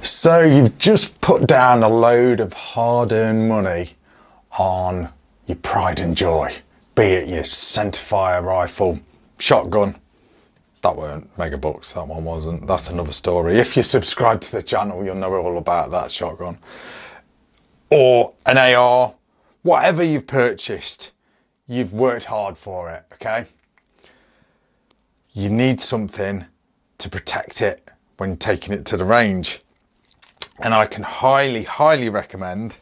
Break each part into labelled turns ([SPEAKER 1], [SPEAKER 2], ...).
[SPEAKER 1] So you've just put down a load of hard-earned money on your pride and joy, be it your centerfire rifle, shotgun. That weren't mega bucks, that one wasn't. That's another story. If you subscribe to the channel, you'll know all about that shotgun. Or an AR, whatever you've purchased, you've worked hard for it, okay? You need something to protect it when taking it to the range. And I can highly, highly recommend,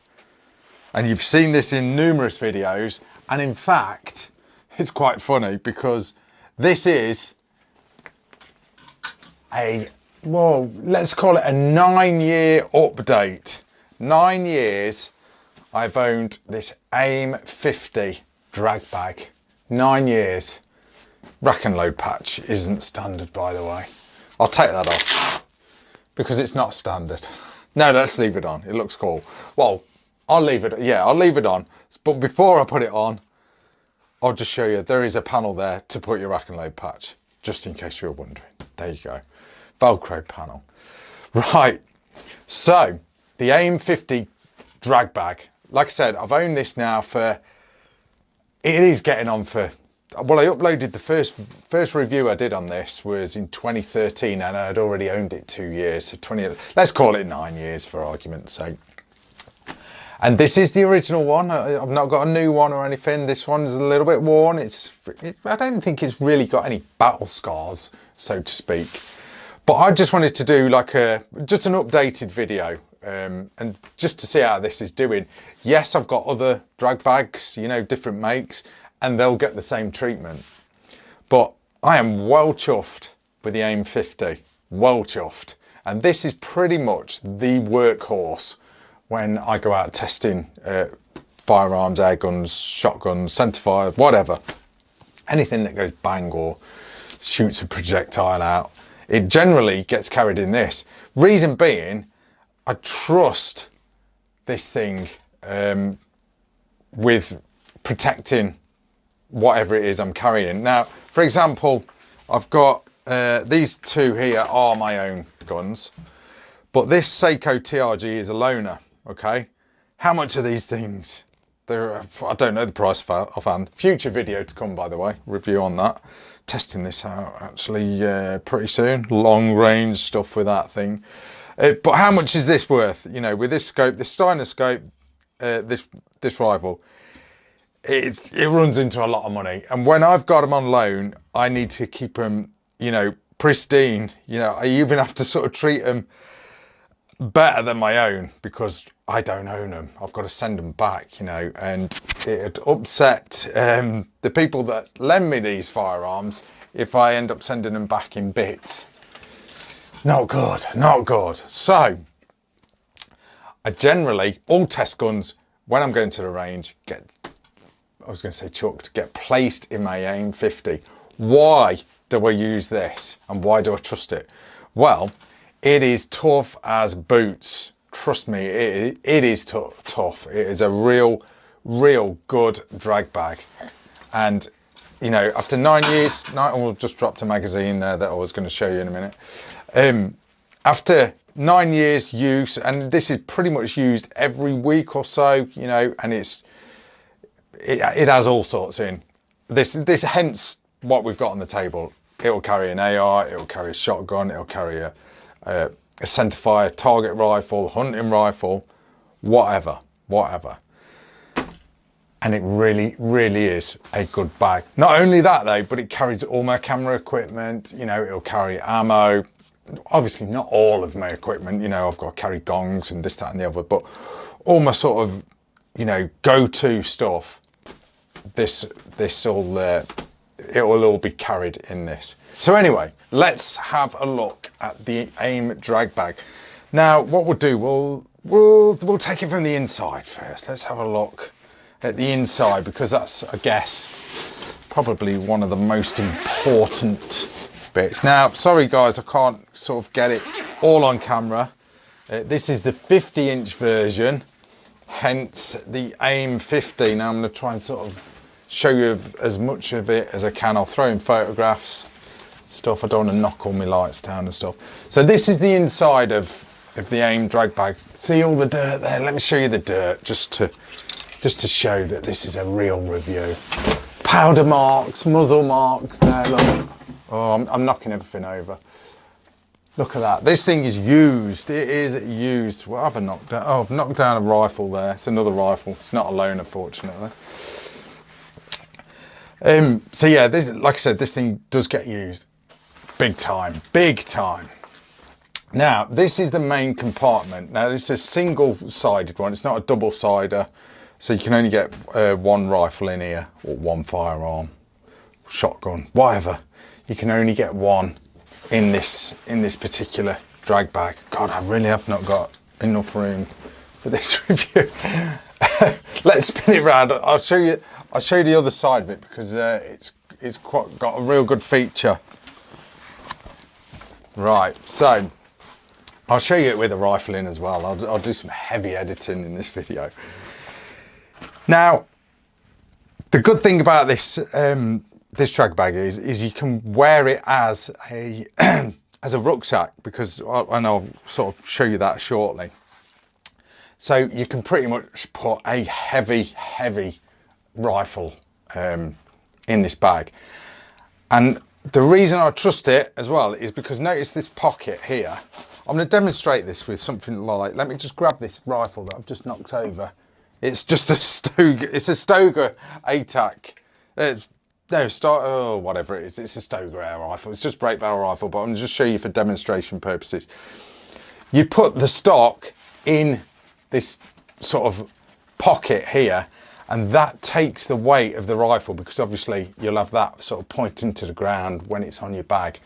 [SPEAKER 1] and you've seen this in numerous videos, and in fact, it's quite funny because this is well, let's call it a 9-year update. 9 years I've owned this AIM50 Dragbag. 9 years. Rack and load patch isn't standard, by the way. I'll take that off because it's not standard. No, let's leave it on. It looks cool. Well, I'll leave it. Yeah, I'll leave it on. But before I put it on, I'll just show you. There is a panel there to put your rack and load patch, just in case you were wondering. There you go. Velcro panel. Right. So the AIM50 Dragbag. Like I said, I've owned this now for, it is getting on for, well, I uploaded the first review I did on this was in 2013 and I'd already owned it 2 years. So let's call it 9 years for argument's sake. And this is the original one. I've not got a new one or anything. This one's a little bit worn. I don't think it's really got any battle scars, so to speak. But I just wanted to do like just an updated video and just to see how this is doing. Yes, I've got other drag bags, you know, different makes, and they'll get the same treatment. But I am well chuffed with the AIM50, well chuffed. And this is pretty much the workhorse when I go out testing firearms, air guns, shotguns, centerfire, whatever. Anything that goes bang or shoots a projectile out. It generally gets carried in this. Reason being, I trust this thing with protecting whatever it is I'm carrying. Now, for example, I've got these two here are my own guns, but this Seiko TRG is a loaner, okay? How much are these things? I don't know the price offhand. Future video to come, by the way, review on that. Testing this out actually pretty soon. Long range stuff with that thing. But how much is this worth? You know, with this scope, this Steiner scope, this rifle, it runs into a lot of money. And when I've got them on loan, I need to keep them, you know, pristine. You know, I even have to sort of treat them better than my own because I don't own them. I've got to send them back, you know, and it'd upset the people that lend me these firearms if I end up sending them back in bits. Not good, not good. So I generally, all test guns, when I'm going to the range, get placed in my AIM50. Why do I use this and why do I trust it? Well, it is tough as boots. Trust me, it is tough. It is a real good drag bag. And, you know, after 9 years, I'll just dropped a magazine there that I was going to show you in a minute. After 9 years use, and this is pretty much used every week or so, you know, and it has all sorts in. This hence what we've got on the table. It will carry an AR, it will carry a shotgun, it will carry a centerfire, target rifle, hunting rifle, whatever. And it really is a good bag. Not only that though, but it carries all my camera equipment, you know, it'll carry ammo. Obviously not all of my equipment, you know, I've got to carry gongs and this, that and the other, but all my sort of, you know, go-to stuff, it will all be carried in this. So anyway, let's have a look at the AIM Dragbag. Now, what we'll do, we'll take it from the inside first. Let's have a look at the inside because that's, I guess, probably one of the most important bits. Now, sorry guys, I can't sort of get it all on camera. This is the 50-inch version, hence the AIM50. Now I'm going to try and sort of show you as much of it as I can. I'll throw in photographs, stuff. I don't want to knock all my lights down and stuff. So this is the inside of of the AIM drag bag. See all the dirt there? Let me show you the dirt just to show that this is a real review. Powder marks, muzzle marks there, look. Oh, I'm knocking everything over. Look at that. This thing is used. It is used. What have I knocked down? Oh, I've knocked down a rifle there. It's another rifle. It's not a loaner, fortunately. So yeah, like I said, this thing does get used. Big time. Big time. Now, this is the main compartment. Now, this is a single-sided one. It's not a double-sider. So you can only get one rifle in here, or one firearm, shotgun, whatever. You can only get one in this particular drag bag. God, I really have not got enough room for this review. Let's spin it around. I'll show you the other side of it because it's got a real good feature. Right, so I'll show you it with a rifle in as well. I'll do some heavy editing in this video. Now, the good thing about this this drag bag is you can wear it as a as a rucksack, because and I'll sort of show you that shortly. So you can pretty much put a heavy rifle in this bag. And the reason I trust it as well is because notice this pocket here. I'm going to demonstrate this with something like, let me just grab this rifle that I've just knocked over. It's just a Stoeger, it's a Stoeger ATAC. Whatever it is, it's a Stoeger air rifle. It's just break barrel rifle, but I'm just show you for demonstration purposes. You put the stock in this sort of pocket here, and that takes the weight of the rifle, because obviously you'll have that sort of pointing to the ground when it's on your bag.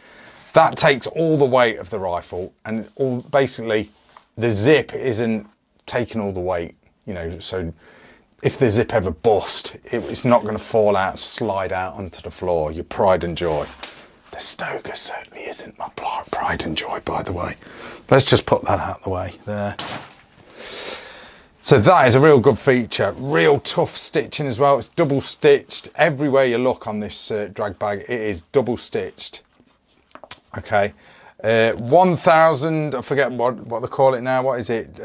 [SPEAKER 1] That takes all the weight of the rifle, and basically the zip isn't taking all the weight, you know, so if the zip ever bust, it's not going to fall out, slide out onto the floor. Your pride and joy. The Stoeger certainly isn't my pride and joy, by the way. Let's just put that out of the way there. So that is a real good feature. Real tough stitching as well. It's double stitched. Everywhere you look on this drag bag, it is double stitched. Okay. 1000, I forget what they call it now. What is it?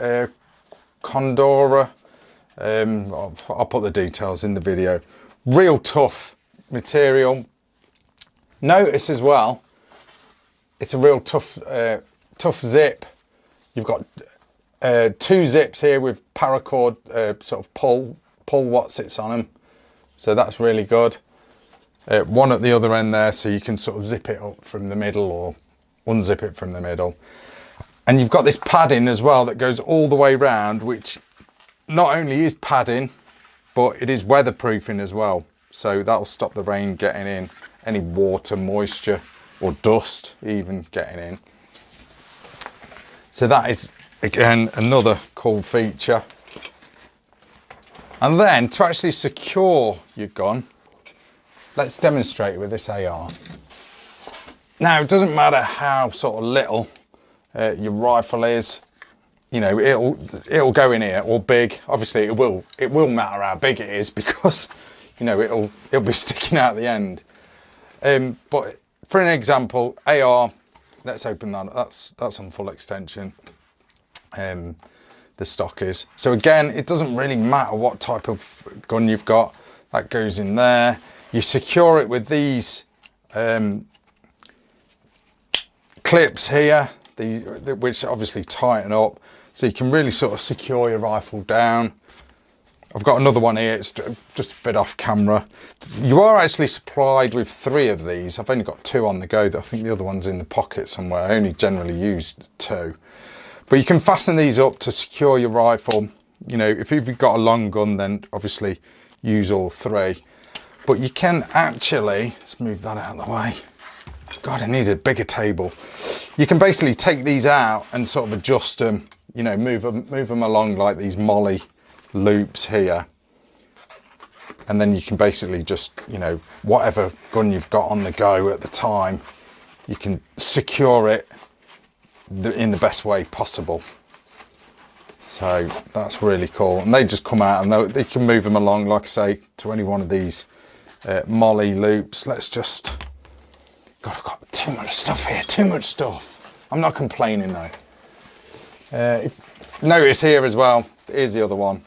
[SPEAKER 1] Condora. I'll put the details in the video. Real tough material. Notice as well, it's a real tough zip. You've got two zips here with paracord sort of pull what sits on them, so that's really good. One at the other end there, so you can sort of zip it up from the middle or unzip it from the middle. And you've got this padding as well that goes all the way round, which not only is padding, but it is weatherproofing as well. So that'll stop the rain getting in, any water, moisture, or dust even getting in. So that is, again, another cool feature. And then to actually secure your gun, let's demonstrate with this AR. Now, it doesn't matter how sort of little your rifle is, you know, it'll go in here, or big. Obviously it will matter how big it is, because you know it'll be sticking out the end. But for an example, AR, let's open that. That's on full extension. The stock is. So again, it doesn't really matter what type of gun you've got. That goes in there. You secure it with these clips here, which obviously tighten up, so you can really sort of secure your rifle down. I've got another one here, it's just a bit off camera. You are actually supplied with 3 of these. I've only got 2 on the go. I think the other one's in the pocket somewhere. I only generally use 2. But you can fasten these up to secure your rifle. You know, if you've got a long gun, then obviously use all 3. But you can actually, let's move that out of the way. God, I need a bigger table. You can basically take these out and sort of adjust them, you know, move them along like these molly loops here. And then you can basically just, you know, whatever gun you've got on the go at the time, you can secure it in the best way possible. So that's really cool. And they just come out and they can move them along, like I say, to any one of these molly loops. Let's just, God, I've got too much stuff here, too much stuff. I'm not complaining though. Notice here as well, here's the other one.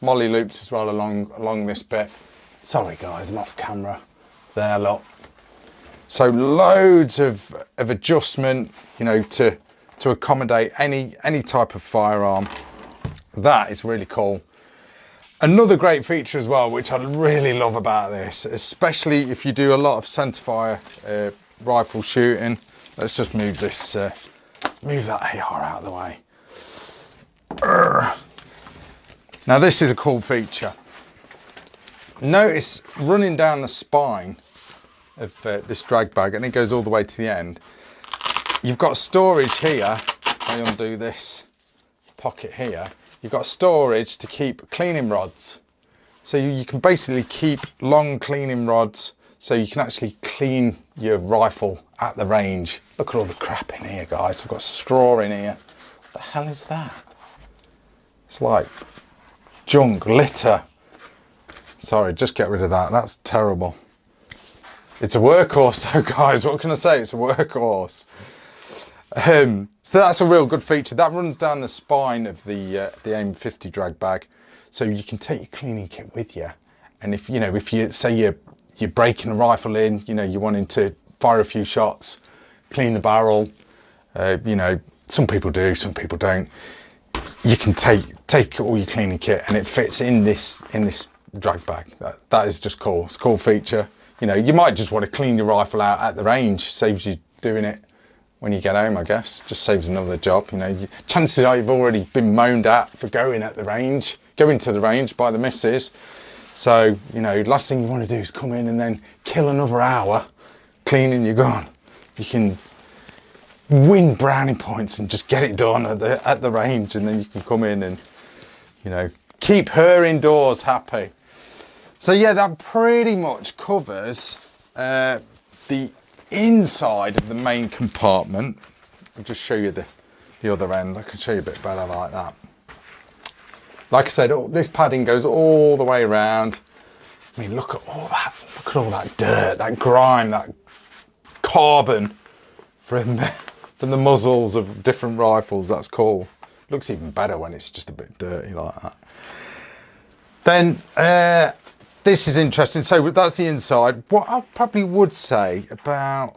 [SPEAKER 1] Molly loops as well along this bit. Sorry guys, I'm off camera. There, look. So loads of adjustment, you know, to accommodate any type of firearm. That is really cool. Another great feature as well, which I really love about this, especially if you do a lot of centerfire rifle shooting. Let's just move this, move that AR out of the way. Now this is a cool feature. Notice running down the spine of this drag bag, and it goes all the way to the end. You've got storage here. I undo this pocket here. You've got storage to keep cleaning rods. So you can basically keep long cleaning rods so you can actually clean your rifle at the range. Look at all the crap in here, guys. I've got straw in here. What the hell is that? It's like junk, litter. Sorry, just get rid of that. That's terrible. It's a workhorse though, guys. What can I say? It's a workhorse. So that's a real good feature. That runs down the spine of the AIM50 Dragbag, so you can take your cleaning kit with you. And if you say you're breaking a rifle in, you know, you're wanting to fire a few shots, clean the barrel. You know, some people do, some people don't. You can take all your cleaning kit, and it fits in this drag bag. That is just cool. It's a cool feature. You know, you might just want to clean your rifle out at the range. Saves you doing it when you get home, I guess. Just saves another job. You know, chances are you've already been moaned at for going to the range by the missus. So, you know, last thing you want to do is come in and then kill another hour cleaning your gun. You can win brownie points and just get it done at the range, and then you can come in and, you know, keep her indoors happy. So yeah, that pretty much covers the inside of the main compartment. I'll just show you the other end. I can show you a bit better like that. Like I said, this padding goes all the way around. I mean, look at all that. Look at all that dirt, that grime, that carbon from the muzzles of different rifles. That's cool. Looks even better when it's just a bit dirty like that. Then this is interesting. So that's the inside. What I probably would say about,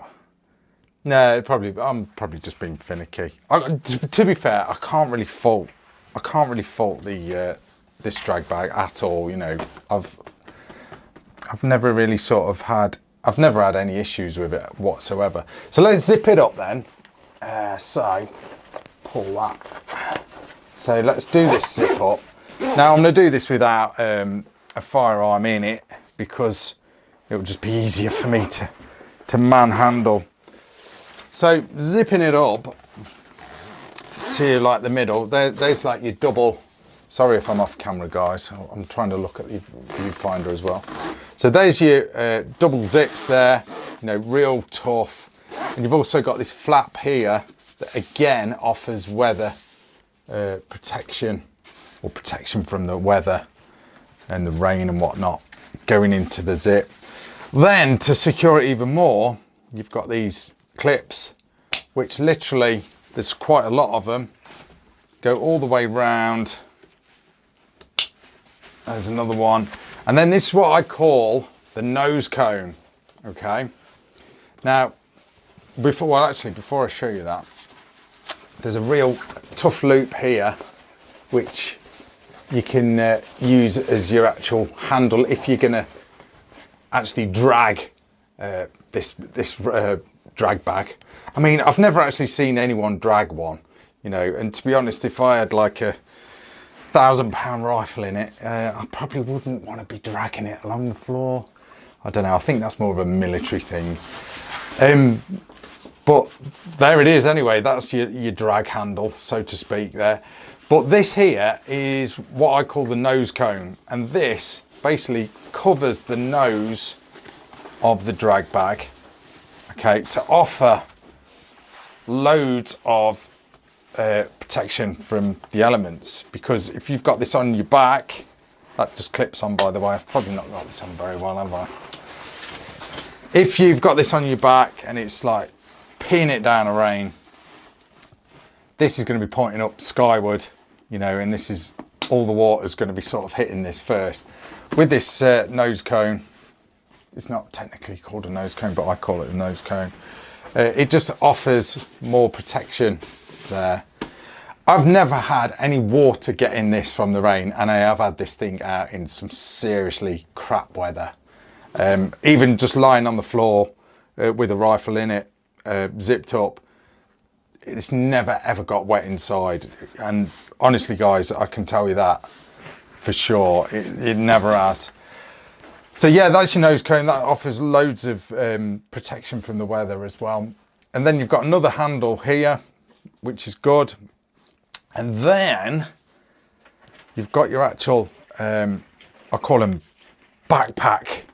[SPEAKER 1] I'm probably just being finicky. To be fair, I can't really fault the this drag bag at all. You know, I've never really I've never had any issues with it whatsoever. So let's zip it up then. So pull that. So let's do this zip up. Now I'm going to do this without a firearm in it, because it will just be easier for me to manhandle. So zipping it up to like the middle, there's like your double. Sorry if I'm off camera, guys. I'm trying to look at the viewfinder as well. So there's your double zips there, you know, real tough. And you've also got this flap here that again offers weather protection, or protection from the weather and the rain and whatnot going into the zip. Then to secure it even more, you've got these clips, which literally, there's quite a lot of them, go all the way round. There's another one. And then this is what I call the nose cone. Okay. Now, before I show you that, there's a real tough loop here, which you can use as your actual handle if you're gonna actually drag this drag bag. I mean, I've never actually seen anyone drag one, you know, and to be honest, if I had like a £1,000 rifle in it, I probably wouldn't want to be dragging it along the floor. I don't know, I think that's more of a military thing. But there it is anyway, that's your drag handle, so to speak there. But this here is what I call the nose cone, and this basically covers the nose of the drag bag, okay, to offer loads of protection from the elements. Because if you've got this on your back, that just clips on, by the way. I've probably not got this on very well, have I? If you've got this on your back and it's like peeing it down a rain, this is going to be pointing up skyward, you know, and this is all the water's going to be sort of hitting this first. With this nose cone, it's not technically called a nose cone, but I call it a nose cone. It just offers more protection there. I've never had any water get in this from the rain, and I have had this thing out in some seriously crap weather. Even just lying on the floor with a rifle in it, zipped up, it's never ever got wet inside. And honestly guys, I can tell you that for sure, it never has. So yeah, that's your nose cone. That offers loads of protection from the weather as well. And then you've got another handle here, which is good. And then you've got your actual, I call them backpack,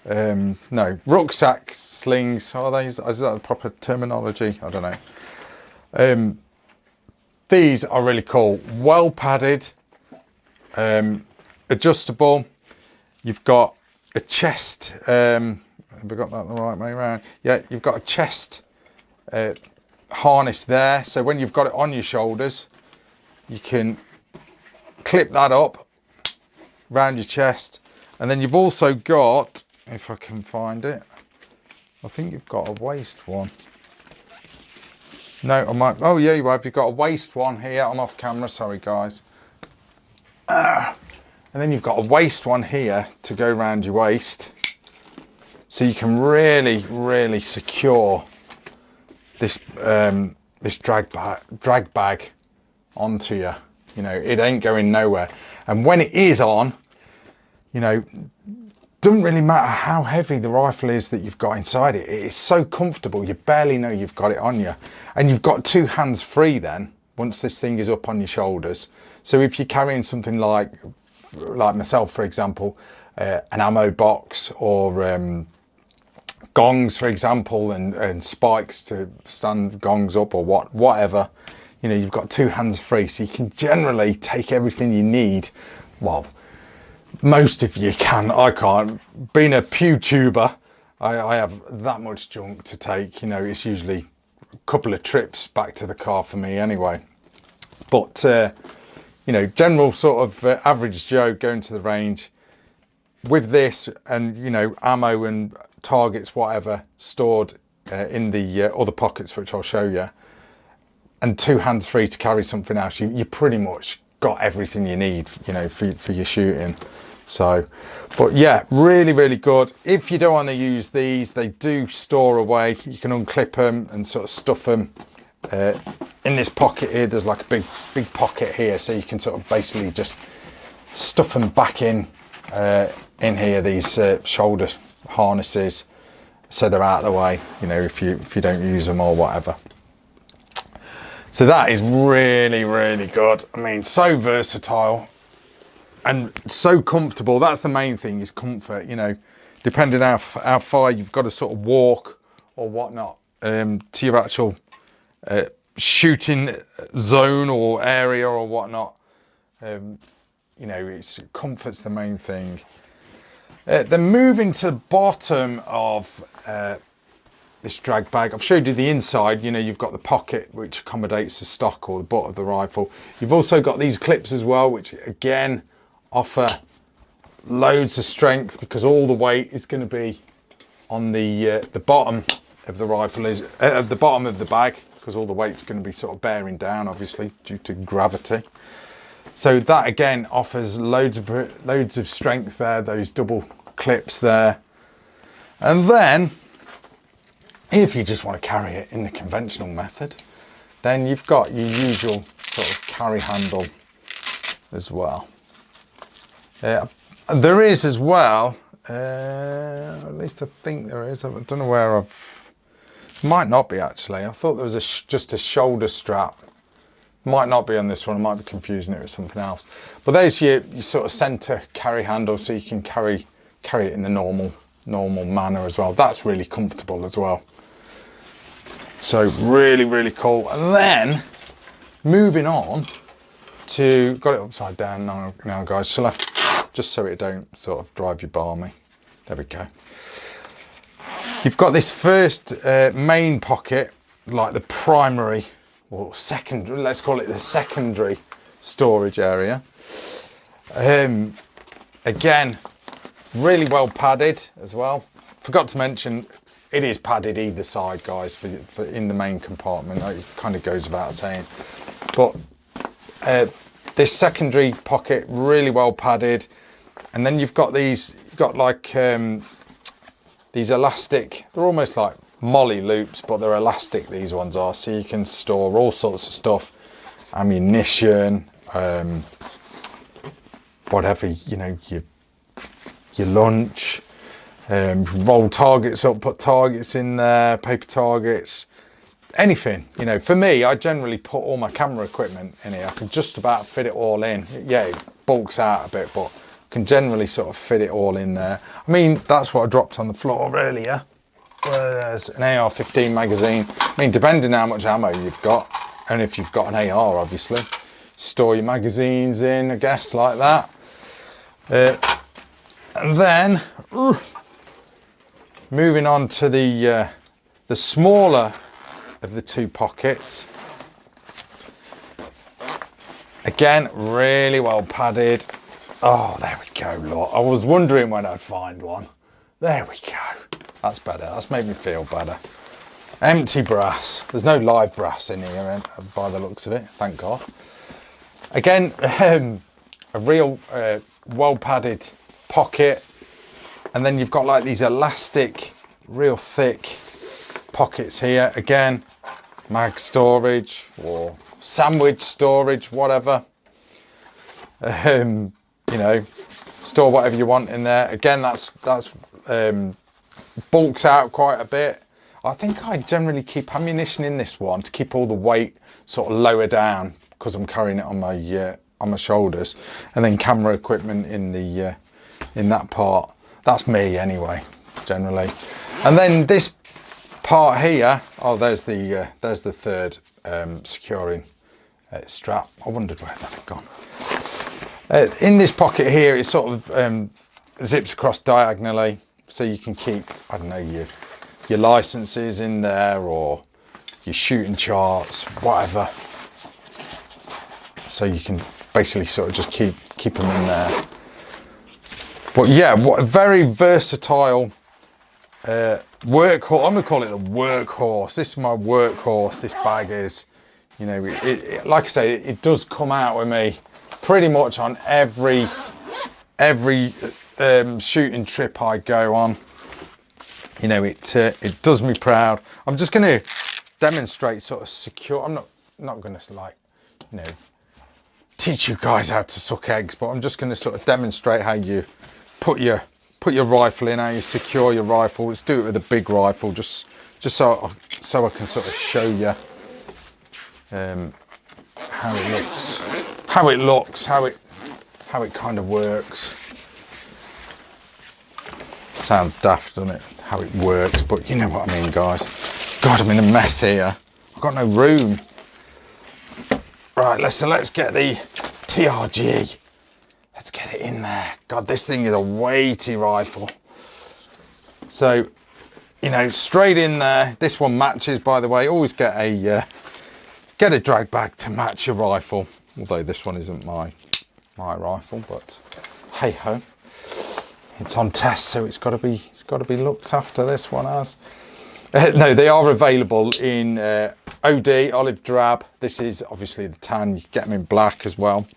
[SPEAKER 1] no, rucksack slings. Are they, is that the proper terminology? I don't know. These are really cool. Well padded, adjustable. You've got a chest, have we got that the right way around? Yeah, you've got a chest harness there. So when you've got it on your shoulders, you can clip that up around your chest. And then you've also got, if I can find it, I think you've got a waist one. No, I might, oh yeah, you have. You've got a waist one here. I'm off camera, sorry guys. And then you've got a waist one here to go around your waist. So you can really, really secure this, this drag bag onto you. You know, it ain't going nowhere. And when it is on, you know, doesn't really matter how heavy the rifle is that you've got inside it. It's so comfortable, you barely know you've got it on you. And you've got two hands free then, once this thing is up on your shoulders. So if you're carrying something like myself, for example, an ammo box or gongs, for example, and spikes to stand gongs up or whatever, you know, you've got two hands free, so you can generally take everything you need. Well, most of you can. I can't. Being a pew tuber, I have that much junk to take. You know, it's usually a couple of trips back to the car for me anyway. But you know, general sort of average Joe going to the range with this, and you know, ammo and targets, whatever, stored in the other pockets, which I'll show you, and two hands free to carry something else, you pretty much got everything you need, you know, for your shooting. So, but yeah, really, really good. If you don't want to use these, they do store away. You can unclip them and sort of stuff them in this pocket here. There's like a big pocket here, so you can sort of basically just stuff them back in here, these shoulder harnesses, so they're out of the way, you know, if you don't use them or whatever. So that is really, really good. I mean, so versatile and so comfortable. That's the main thing, is comfort, you know, depending how far you've got to sort of walk or whatnot to your actual shooting zone or area or whatnot. You know, it's comfort's the main thing. Then moving to the bottom of this drag bag, I've showed you the inside. You know, you've got the pocket which accommodates the stock or the butt of the rifle. You've also got these clips as well, which again offer loads of strength, because all the weight is going to be on the bottom of the rifle, is at the bottom of the bag, because all the weight's going to be sort of bearing down, obviously, due to gravity. So that again offers loads of strength there, those double clips there. And then if you just want to carry it in the conventional method, then you've got your usual sort of carry handle as well. There is as well, at least I think there is. I don't know where might not be actually. I thought there was just a shoulder strap. Might not be on this one. I might be confusing it with something else. But there's your sort of center carry handle, so you can carry it in the normal manner as well. That's really comfortable as well. So really, really cool. And then moving on to, got it upside down now guys. Shall I, just so it don't sort of drive you balmy. There we go. You've got this first main pocket, like the primary or secondary, let's call it the secondary storage area. Again, really well padded as well. Forgot to mention, it is padded either side, guys, for in the main compartment. It kind of goes without saying. But this secondary pocket, really well padded. And then you've got these, these elastic, they're almost like molly loops, but they're elastic, these ones are. So you can store all sorts of stuff, ammunition, whatever, you know, your lunch, roll targets up, put targets in there, paper targets, anything. You know, for me, I generally put all my camera equipment in here. I can just about fit it all in. Yeah, it bulks out a bit, but can generally sort of fit it all in there. I mean, that's what I dropped on the floor earlier. There's an AR-15 magazine. I mean, depending on how much ammo you've got, and if you've got an AR, obviously, store your magazines in, I guess, like that. And then, moving on to the smaller of the two pockets. Again, really well padded. Oh, there we go, look. I was wondering when I'd find one. There we go. That's better. That's made me feel better. Empty brass. There's no live brass in here by the looks of it, thank God. Again, a real well padded pocket. And then you've got like these elastic, real thick pockets here. Again, mag storage or sandwich storage, whatever. You know, store whatever you want in there. Again, that's bulks out quite a bit. I think I generally keep ammunition in this one to keep all the weight sort of lower down because I'm carrying it on my shoulders, and then camera equipment in the in that part. That's me anyway, generally. And then this part here, oh, there's the third securing strap. I wondered where that had gone. In this pocket here, it sort of zips across diagonally, so you can keep, I don't know, your licenses in there or your shooting charts, whatever. So you can basically sort of just keep them in there. But yeah, what a very versatile workhorse. I'm gonna call it the workhorse. This is my workhorse. This bag is, you know, like I say, it does come out with me pretty much on every shooting trip I go on. You know, it does me proud. I'm just going to demonstrate sort of secure. I'm not going to, like, you know, teach you guys how to suck eggs, but I'm just going to sort of demonstrate how you put your rifle in, how you secure your rifle. Let's do it with a big rifle, just so I can sort of show you how it looks, how it kind of works. Sounds daft, doesn't it? How it works, but you know what I mean, guys. God, I'm in a mess here. I've got no room. Right, let's get the TRG. Let's get it in there. God, this thing is a weighty rifle. So, you know, straight in there. This one matches, by the way. Always get a drag bag to match your rifle. Although this one isn't my rifle, but hey ho. It's on test, so it's got to be looked after. This one has. No, they are available in OD, olive drab. This is obviously the tan. You can get them in black as well.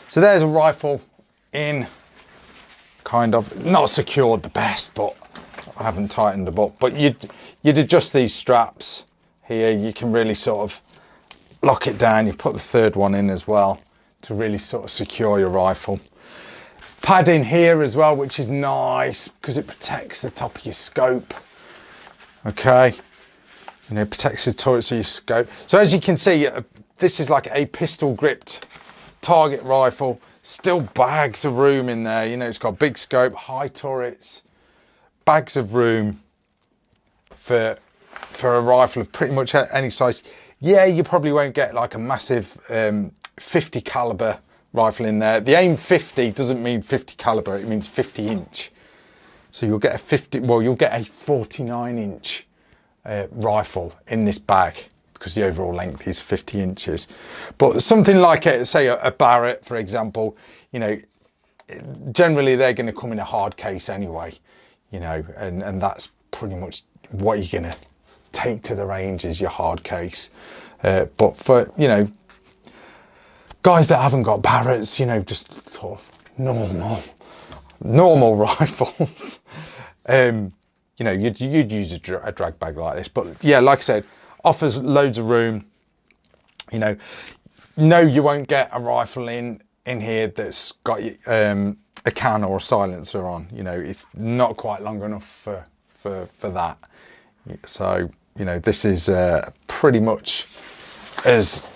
[SPEAKER 1] So there's a rifle in, kind of, not secured the best, but I haven't tightened them up. But you'd adjust these straps here. You can really sort of lock it down. You put the third one in as well to really sort of secure your rifle. Padding here as well, which is nice because it protects the top of your scope. Okay, you know, protects the turrets of your scope. So as you can see, this is like a pistol gripped target rifle. Still bags of room in there. You know, it's got a big scope, high turrets, bags of room for a rifle of pretty much any size. Yeah, you probably won't get like a massive 50 caliber rifle in there. The AIM50 doesn't mean 50 caliber, it means 50 inch. So you'll get a 49 inch rifle in this bag. because the overall length is 50 inches. But something like, say, a Barrett, for example, you know, generally they're going to come in a hard case anyway, you know, and that's pretty much what you're going to take to the range is your hard case. But for, you know, guys that haven't got Barretts, you know, just sort of normal rifles, you know, you'd use a drag bag like this. But yeah, like I said, offers loads of room. You know, no, you won't get a rifle in here that's got a can or a silencer on. You know, it's not quite long enough for that. So, you know, this is pretty much as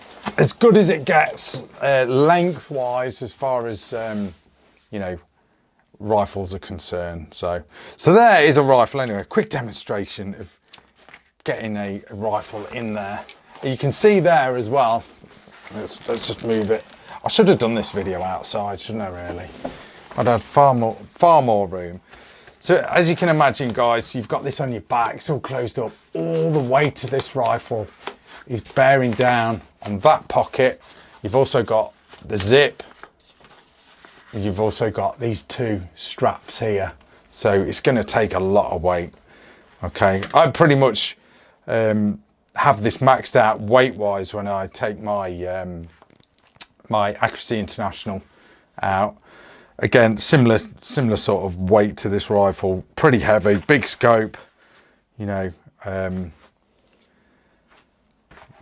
[SPEAKER 1] good as it gets lengthwise as far as you know, rifles are concerned. So there is a rifle anyway. Quick demonstration of getting a rifle in there. You can see there as well. Let's just move it. I should have done this video outside, shouldn't I, really? I'd had far more room. So as you can imagine, guys, you've got this on your back, it's all closed up. All the weight of this rifle is bearing down on that pocket. You've also got the zip. You've also got these two straps here. So it's going to take a lot of weight. Okay, I pretty much have this maxed out weight-wise when I take my my Accuracy International out. Again, similar sort of weight to this rifle, pretty heavy, big scope, you know,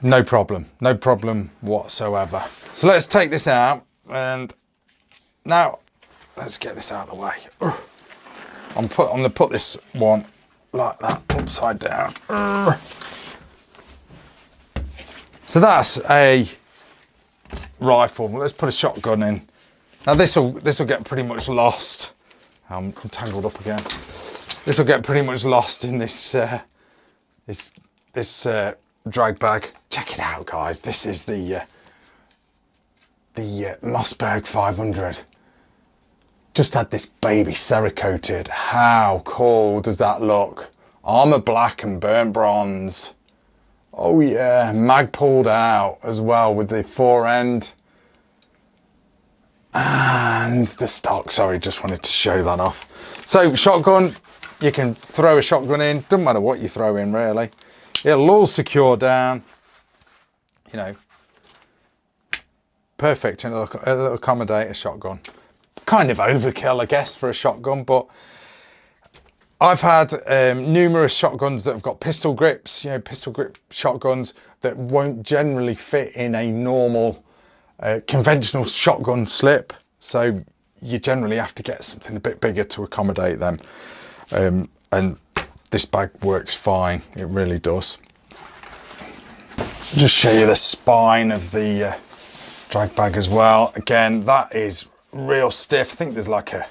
[SPEAKER 1] no problem whatsoever. So let's take this out, and now let's get this out of the way. I'm gonna put this one like that, upside down. So that's a rifle. Let's put a shotgun in. Now this will get pretty much lost. I'm tangled up again. This will get pretty much lost in this this drag bag. Check it out, guys. This is the Mossberg 500. Just had this baby Cerakoted. How cool does that look? Armor black and burnt bronze. Oh yeah, mag pulled out as well with the fore end. And the stock, sorry, just wanted to show that off. So shotgun, you can throw a shotgun in, doesn't matter what you throw in really. It'll all secure down, you know. Perfect, and it'll accommodate a shotgun. Kind of overkill, I guess, for a shotgun, but I've had numerous shotguns that have got pistol grips, you know, pistol grip shotguns that won't generally fit in a normal conventional shotgun slip. So you generally have to get something a bit bigger to accommodate them. And this bag works fine, it really does. Just show you the spine of the drag bag as well. Again, that is real stiff. I think there's like a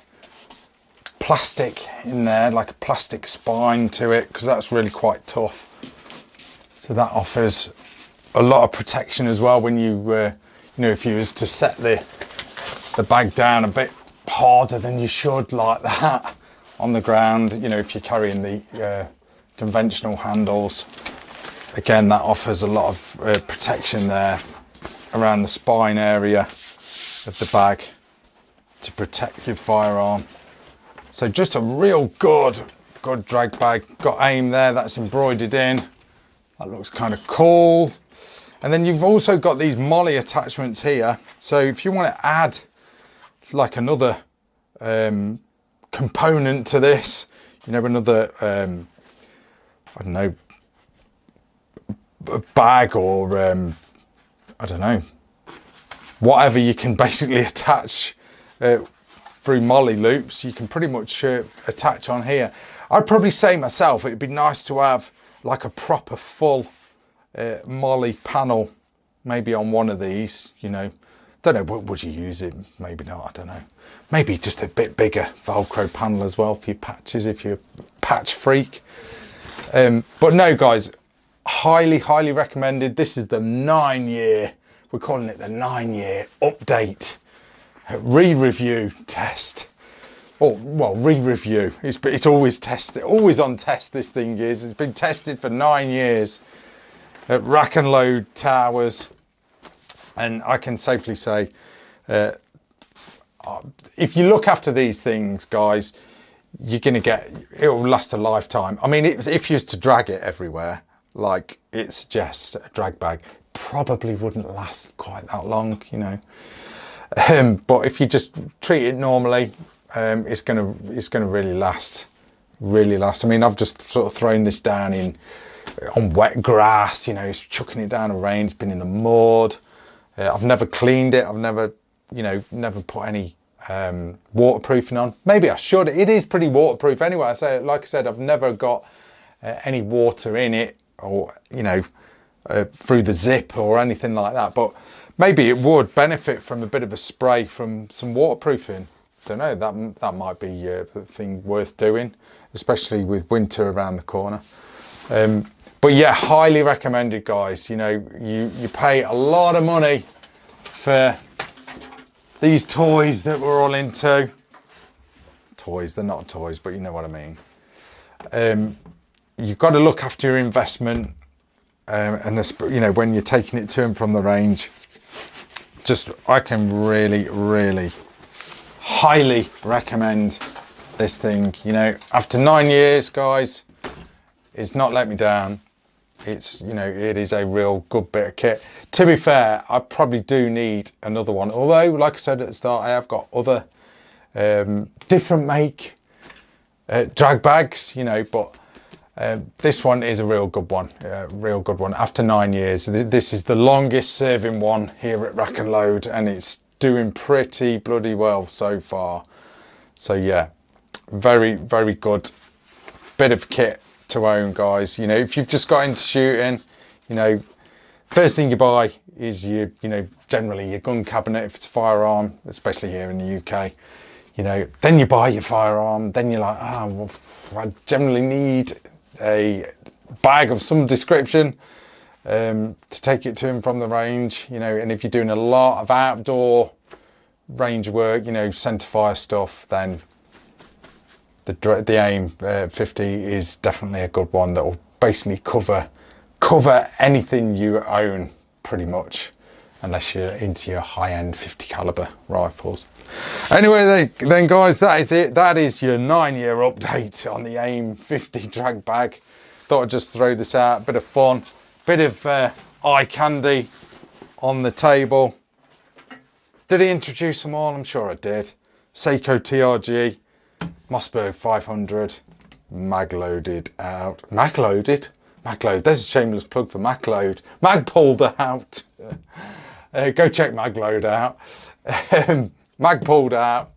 [SPEAKER 1] plastic in there, like a plastic spine to it, because that's really quite tough. So that offers a lot of protection as well when you, you know, if you was to set the bag down a bit harder than you should like that on the ground, you know, if you're carrying the conventional handles. Again, that offers a lot of protection there around the spine area of the bag to protect your firearm. So just a real good drag bag. Got AIM there, that's embroidered in. That looks kind of cool. And then you've also got these molly attachments here. So if you want to add like another component to this, you know, another, I don't know, a bag or I don't know, whatever you can basically attach through molly loops, you can pretty much attach on here. I'd probably say myself, it'd be nice to have like a proper full molly panel, maybe on one of these, you know. Don't know, would you use it? Maybe not, I don't know. Maybe just a bit bigger Velcro panel as well for your patches if you're a patch freak. But no, guys, highly recommended. This is the 9-year, we're calling it the 9-year update, re-review test. Oh, well, re-review. It's always tested, always on test, this thing is. It's been tested for 9 years. rack and load towers, and I can safely say, if you look after these things, guys, you're gonna get, it will last a lifetime. I mean, if you was to drag it everywhere, like it suggests, a drag bag probably wouldn't last quite that long, you know. But if you just treat it normally, it's gonna really last, really last. I mean, I've just sort of thrown this down on wet grass, you know, chucking it down a range, been in the mud. I've never cleaned it. I've never, you know, never put any waterproofing on. Maybe I should. It is pretty waterproof anyway. Like I said, I've never got any water in it, or, you know, through the zip or anything like that. But maybe it would benefit from a bit of a spray from some waterproofing. Don't know. That might be a thing worth doing, especially with winter around the corner. But yeah, highly recommended, guys. You know, you pay a lot of money for these toys that we're all into. Toys, they're not toys, but you know what I mean. You've got to look after your investment, and this, you know, when you're taking it to and from the range. I can really, really highly recommend this thing. You know, after 9 years, guys, it's not let me down. It's, you know, it is a real good bit of kit. To be fair, I probably do need another one. Although, like I said at the start, I have got other different make drag bags, you know, but this one is a real good one, After 9 years, this is the longest serving one here at Rack and Load, and it's doing pretty bloody well so far. So yeah, very, very good bit of kit to own, guys. You know, if you've just got into shooting, you know, first thing you buy is generally your gun cabinet if it's a firearm, especially here in the UK. You know, then you buy your firearm, then you're like, oh, well, I generally need a bag of some description to take it to and from the range, you know. And if you're doing a lot of outdoor range work, you know, centre fire stuff, then the AIM50 is definitely a good one that will basically cover anything you own pretty much, unless you're into your high-end 50 caliber rifles. Anyway, then guys, that is it. That is your 9-year update on the AIM50 drag bag. Thought I'd just throw this out, bit of fun, bit of eye candy on the table. Did I introduce them all? I'm sure I did. Seiko TRG, Mossberg 500, mag loaded out. Mag loaded? Mag load. There's a shameless plug for mag load. Mag pulled out. Go check mag load out. Mag pulled out.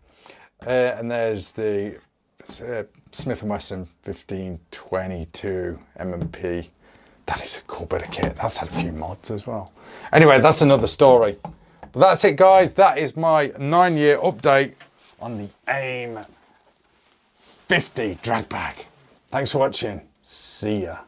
[SPEAKER 1] And there's the Smith & Wesson 1522 M&P. That is a cool bit of kit. That's had a few mods as well. Anyway, that's another story. But that's it, guys. That is my 9-year update on the AIM50 drag bag. Thanks for watching. See ya.